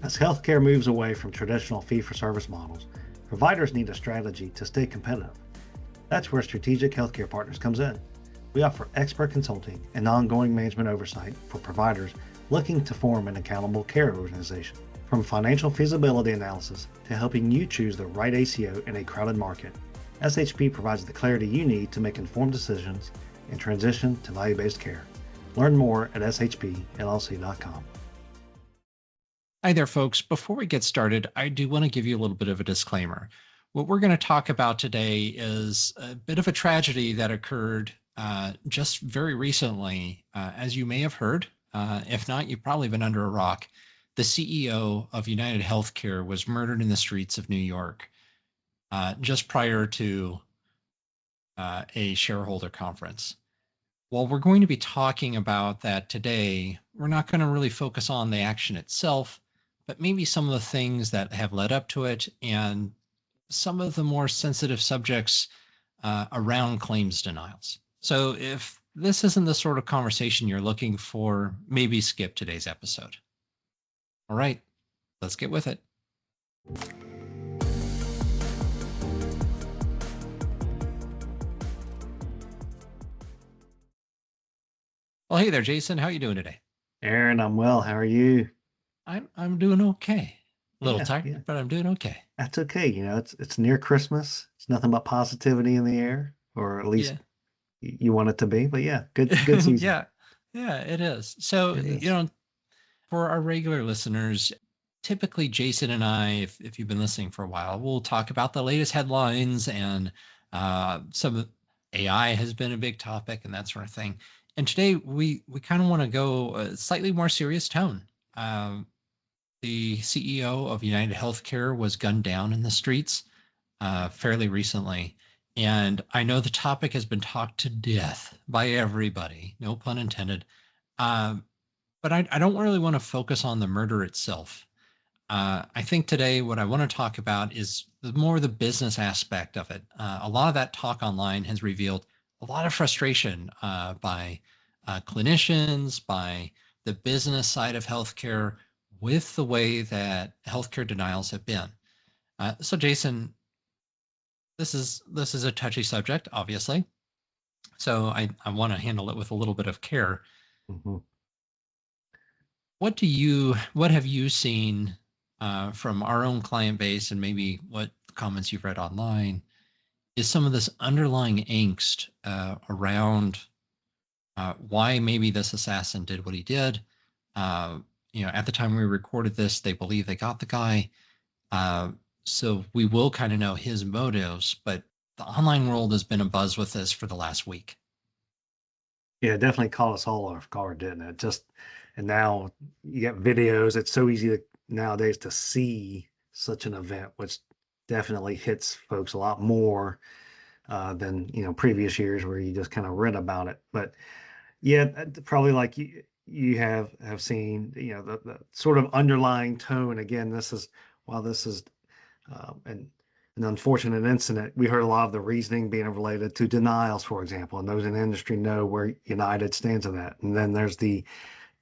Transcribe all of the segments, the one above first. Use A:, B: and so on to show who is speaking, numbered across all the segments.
A: As healthcare moves away from traditional fee-for-service models, providers need a strategy to stay competitive. That's where Strategic Healthcare Partners comes in. We offer expert consulting and ongoing management oversight for providers looking to form an accountable care organization. From financial feasibility analysis to helping you choose the right ACO in a crowded market, SHP provides the clarity you need to make informed decisions and transition to value-based care. Learn more at shpllc.com.
B: Hi there, folks. Before we get started, I do want to give you a little bit of a disclaimer. What we're going to talk about today is a bit of a tragedy that occurred just very recently. As you may have heard, if not, you've probably been under a rock. The CEO of UnitedHealthcare was murdered in the streets of New York just prior to a shareholder conference. While we're going to be talking about that today, we're not going to really focus on the action itself, but maybe some of the things that have led up to it and some of the more sensitive subjects around claims denials. So if this isn't the sort of conversation you're looking for, maybe skip today's episode. All right, let's get with it. Well, hey there, Jason. How are you doing today?
A: Aaron, I'm well. How are you?
B: I'm doing okay. A little tired, but I'm doing okay.
A: That's okay. You know, it's near Christmas. It's nothing but positivity in the air, or at least you want it to be. But yeah, good season.
B: Yeah, it is. So, you know, for our regular listeners, typically Jason and I, if you've been listening for a while, we'll talk about the latest headlines and some AI has been a big topic and that sort of thing. And today we kind of want to go a slightly more serious tone. The CEO of UnitedHealthcare was gunned down in the streets fairly recently. And I know the topic has been talked to death by everybody, no pun intended. But I don't really want to focus on the murder itself. I think today what I want to talk about is more the business aspect of it. A lot of that talk online has revealed a lot of frustration by clinicians, by the business side of healthcare, with the way that healthcare denials have been. So, Jason, this is a touchy subject, obviously. So I want to handle it with a little bit of care.
A: Mm-hmm.
B: What have you seen from our own client base, and maybe what comments you've read online, is some of this underlying angst around why maybe this assassin did what he did? You know, at the time we recorded this, they believe they got the guy. So we will kind of know his motives, but the online world has been abuzz with this for the last week.
A: Yeah, it definitely caught us all off guard, didn't it? And now you get videos. It's so easy nowadays to see such an event, which definitely hits folks a lot more than, you know, previous years where you just kind of read about it. But yeah, probably like you have seen, you know, the sort of underlying tone. Again, this is an unfortunate incident. We heard a lot of the reasoning being related to denials, for example, and those in the industry know where United stands on that. And then there's the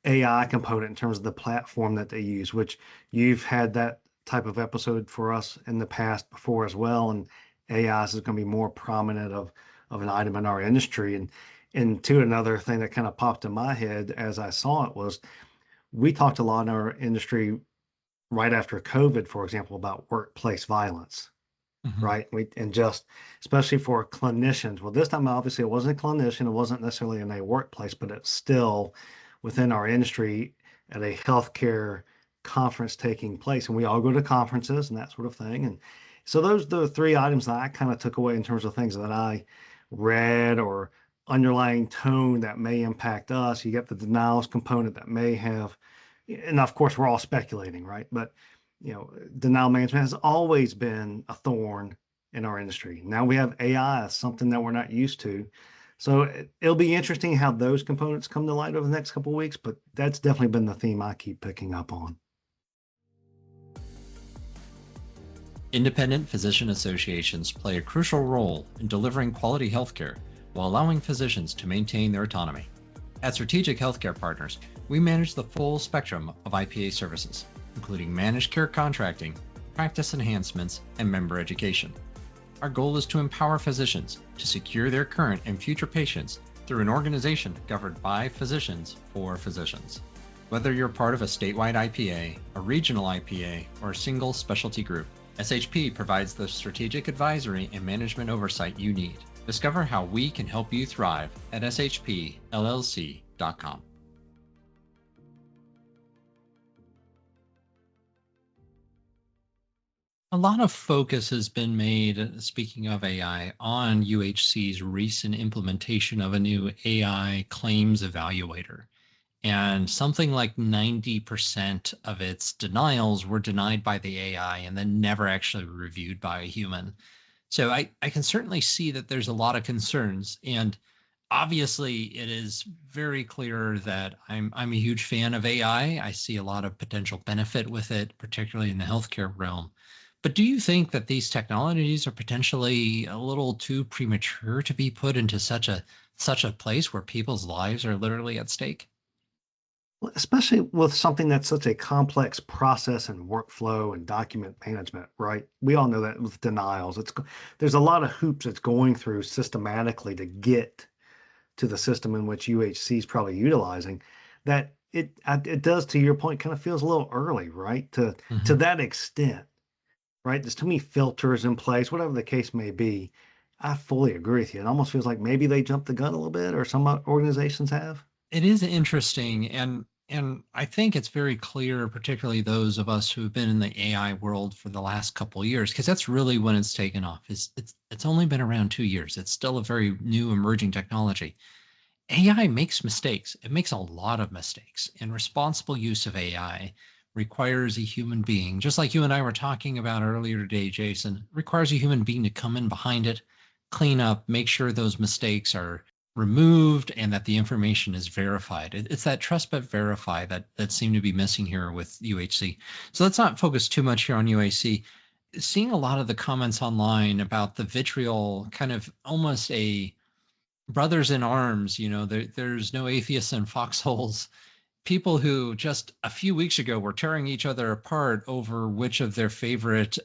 A: AI component in terms of the platform that they use, which you've had that type of episode for us in the past before as well. And AI is going to be more prominent of an item in our industry. And to another thing that kind of popped in my head as I saw it was, we talked a lot in our industry right after COVID, for example, about workplace violence, right? And just especially for clinicians. Well, this time, obviously, it wasn't a clinician. It wasn't necessarily in a workplace, but it's still within our industry at a healthcare conference taking place. And we all go to conferences and that sort of thing. And so those are the three items that I kind of took away in terms of things that I read or underlying tone that may impact us. You get the denials component that may have, and of course we're all speculating, right? But you know, denial management has always been a thorn in our industry. Now we have AI, something that we're not used to. So it'll be interesting how those components come to light over the next couple of weeks, but that's definitely been the theme I keep picking up on.
B: Independent physician associations play a crucial role in delivering quality healthcare while allowing physicians to maintain their autonomy. At Strategic Healthcare Partners, we manage the full spectrum of IPA services, including managed care contracting, practice enhancements, and member education. Our goal is to empower physicians to secure their current and future patients through an organization governed by physicians for physicians. Whether you're part of a statewide IPA, a regional IPA, or a single specialty group, SHP provides the strategic advisory and management oversight you need. Discover how we can help you thrive at shpllc.com. A lot of focus has been made, speaking of AI, on UHC's recent implementation of a new AI claims evaluator. And something like 90% of its denials were denied by the AI and then never actually reviewed by a human. So I can certainly see that there's a lot of concerns. And obviously, it is very clear that I'm a huge fan of AI. I see a lot of potential benefit with it, particularly in the healthcare realm. But do you think that these technologies are potentially a little too premature to be put into such a place where people's lives are literally at stake?
A: Especially with something that's such a complex process and workflow and document management, right? We all know that with denials, there's a lot of hoops it's going through systematically to get to the system in which UHC is probably utilizing. That it does, to your point, kind of feels a little early, right? To that extent, right? There's too many filters in place, whatever the case may be. I fully agree with you. It almost feels like maybe they jumped the gun a little bit, or some organizations have.
B: It is interesting, and I think it's very clear, particularly those of us who have been in the AI world for the last couple of years, because that's really when it's taken off. It's only been around 2 years. It's still a very new emerging technology. AI makes mistakes. It makes a lot of mistakes, and responsible use of AI requires a human being, just like you and I were talking about earlier today, Jason, requires a human being to come in behind it, clean up, make sure those mistakes are removed and that the information is verified. It's that trust but verify that seemed to be missing here with UHC. So let's not focus too much here on UHC. Seeing a lot of the comments online about the vitriol, kind of almost a brothers in arms, there's no atheists in foxholes. People who just a few weeks ago were tearing each other apart over which of their favorite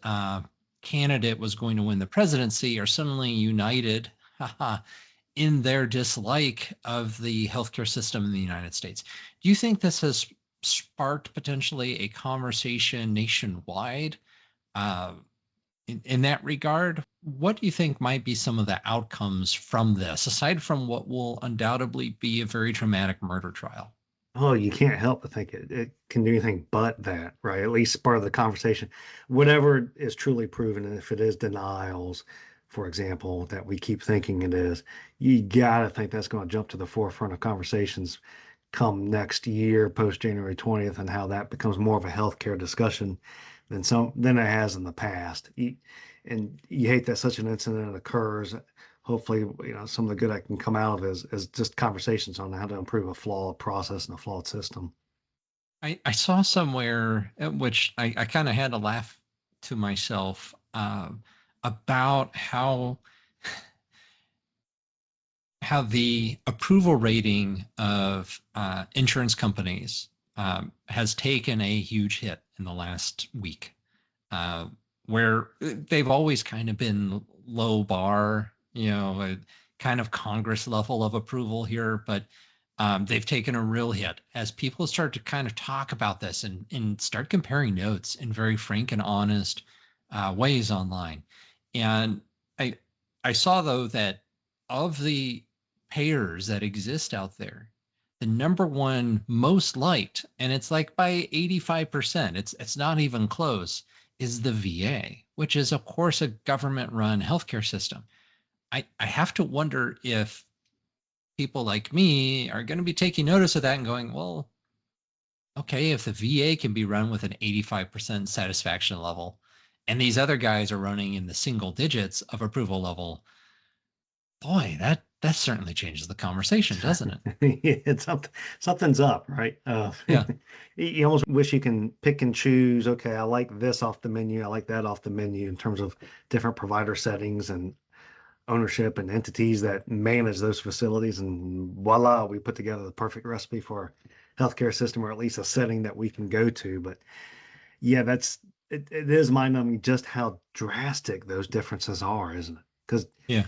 B: candidate was going to win the presidency are suddenly united in their dislike of the healthcare system in the United States. Do you think this has sparked potentially a conversation nationwide in that regard? What do you think might be some of the outcomes from this, aside from what will undoubtedly be a very traumatic murder trial?
A: Oh, you can't help but think it can do anything but that, right? At least part of the conversation. Whatever is truly proven, and if it is denials, for example, that we keep thinking it is, you got to think that's going to jump to the forefront of conversations come next year, post January 20th, and how that becomes more of a healthcare discussion than it has in the past. And you hate that such an incident occurs. Hopefully, some of the good that can come out of it is just conversations on how to improve a flawed process and a flawed system.
B: I saw somewhere, which I kind of had to laugh to myself, about how the approval rating of insurance companies has taken a huge hit in the last week, where they've always kind of been low bar, a kind of Congress level of approval here, but they've taken a real hit as people start to kind of talk about this and start comparing notes in very frank and honest ways online. And I saw, though, that of the payers that exist out there, the number one most liked, and it's like by 85%, it's not even close, is the VA, which is, of course, a government-run healthcare system. I have to wonder if people like me are going to be taking notice of that and going, well, okay, if the VA can be run with an 85% satisfaction level, and these other guys are running in the single digits of approval level, boy, that certainly changes the conversation, doesn't
A: it? It's something's up, right?
B: Yeah.
A: You almost wish you can pick and choose. Okay, I like this off the menu. I like that off the menu in terms of different provider settings and ownership and entities that manage those facilities. And voila, we put together the perfect recipe for a healthcare system, or at least a setting that we can go to. But Yeah, it is mind-numbing just how drastic those differences are, isn't it? Because
B: Yeah.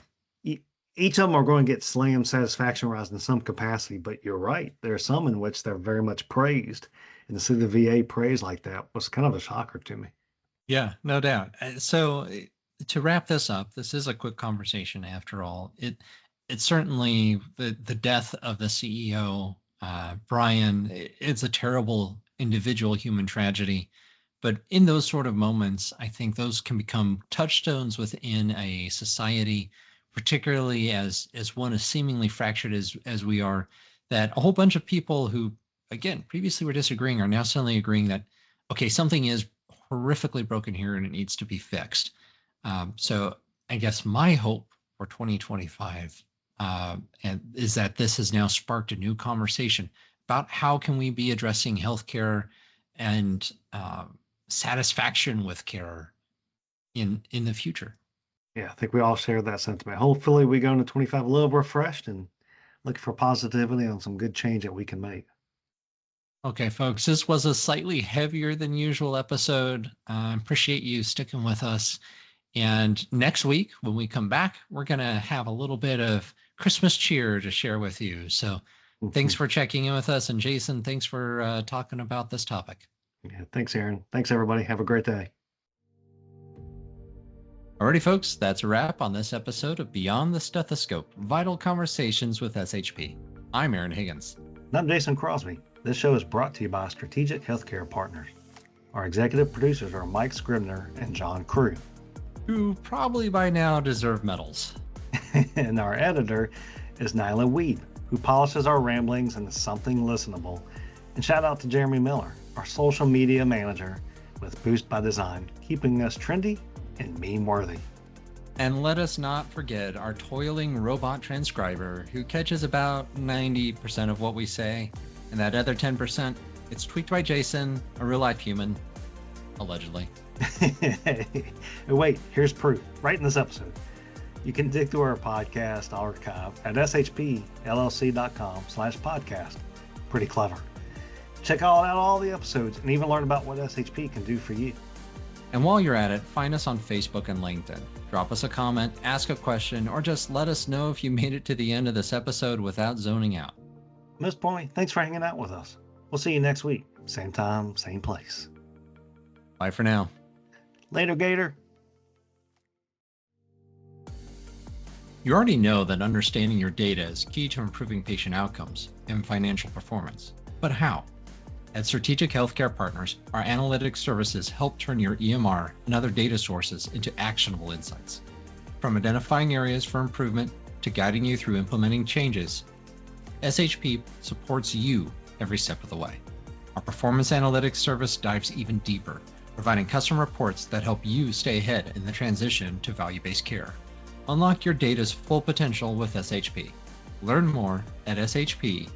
A: each of them are going to get slammed satisfaction-wise in some capacity, but you're right. There are some in which they're very much praised. And to see the VA praised like that was kind of a shocker to me.
B: Yeah, no doubt. So to wrap this up, this is a quick conversation after all. It's certainly the death of the CEO, Brian. It's a terrible individual human tragedy. But in those sort of moments, I think those can become touchstones within a society, particularly as one as seemingly fractured as we are, that a whole bunch of people who, again, previously were disagreeing are now suddenly agreeing that, okay, something is horrifically broken here and it needs to be fixed. So I guess my hope for 2025 and is that this has now sparked a new conversation about how can we be addressing healthcare and satisfaction with care in the future.
A: Yeah, I think we all share that sentiment. Hopefully we go into 25 a little refreshed and looking for positivity on some good change that we can make.
B: Okay, folks, this was a slightly heavier than usual episode. I appreciate you sticking with us. And next week, when we come back, we're going to have a little bit of Christmas cheer to share with you. So thanks for checking in with us. And Jason, thanks for talking about this topic.
A: Yeah, thanks, Aaron. Thanks, everybody. Have a great day.
B: Alrighty, folks, that's a wrap on this episode of Beyond the Stethoscope, Vital Conversations with SHP. I'm Aaron Higgins.
A: And I'm Jason Crosby. This show is brought to you by Strategic Healthcare Partners. Our executive producers are Mike Scribner and John Crew,
B: who probably by now deserve medals.
A: And our editor is Nyla Weed, who polishes our ramblings into something listenable. And shout out to Jeremy Miller, our social media manager with Boost by Design, keeping us trendy and meme-worthy.
B: And let us not forget our toiling robot transcriber who catches about 90% of what we say. And that other 10%, it's tweaked by Jason, a real-life human, allegedly.
A: Wait, here's proof. Right in this episode. You can dig through our podcast archive at shpllc.com/podcast. Pretty clever. Check out all the episodes and even learn about what SHP can do for you.
B: And while you're at it, find us on Facebook and LinkedIn. Drop us a comment, ask a question, or just let us know if you made it to the end of this episode without zoning out.
A: Most importantly, thanks for hanging out with us. We'll see you next week. Same time, same place.
B: Bye for now.
A: Later, Gator.
B: You already know that understanding your data is key to improving patient outcomes and financial performance. But how? At Strategic Healthcare Partners, our analytics services help turn your EMR and other data sources into actionable insights. From identifying areas for improvement to guiding you through implementing changes, SHP supports you every step of the way. Our performance analytics service dives even deeper, providing custom reports that help you stay ahead in the transition to value-based care. Unlock your data's full potential with SHP. Learn more at shpllc.com.